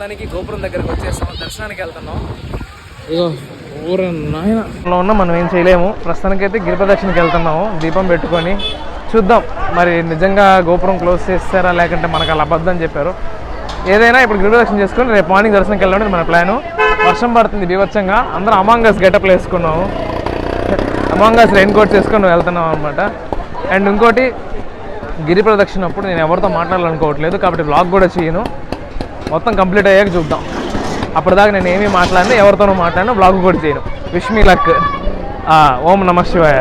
మొత్తానికి గోపురం దగ్గరకు వచ్చేస్తాం, దర్శనానికి వెళ్తున్నాం. ఇగో ఊరు నాయనలో ఉన్న మనం ఏం చేయలేము. ప్రస్తుతానికైతే గిరి ప్రదక్షిణకి వెళ్తున్నాము దీపం పెట్టుకొని. చూద్దాం మరి నిజంగా గోపురం క్లోజ్ చేస్తారా లేకుంటే మనకు అలా అబద్ధం చెప్పారు. ఏదైనా ఇప్పుడు గిరి ప్రదక్షిణ చేసుకొని రేపు మార్నింగ్ దర్శనంకి వెళ్ళడం మన ప్లాను. వర్షం పడుతుంది బీభత్సంగా, అందరం అమాంగస్ గెటప్లు వేసుకున్నాము, అమాంగస్ రెయిన్ కోట్స్ వేసుకొని వెళ్తున్నాం అనమాట. అండ్ ఇంకోటి, గిరి ప్రదక్షిణ అప్పుడు నేను ఎవరితో మాట్లాడాలనుకోవట్లేదు కాబట్టి వ్లాగ్ కూడా చేయను. మొత్తం కంప్లీట్ అయ్యాక చూద్దాం. అప్పటిదాకా నేను ఏమీ మాట్లాడినా, ఎవరితోనూ మాట్లాడినా వ్లాగ్ కూడా చేయను. Wish me luck. ఓం నమః శివాయ.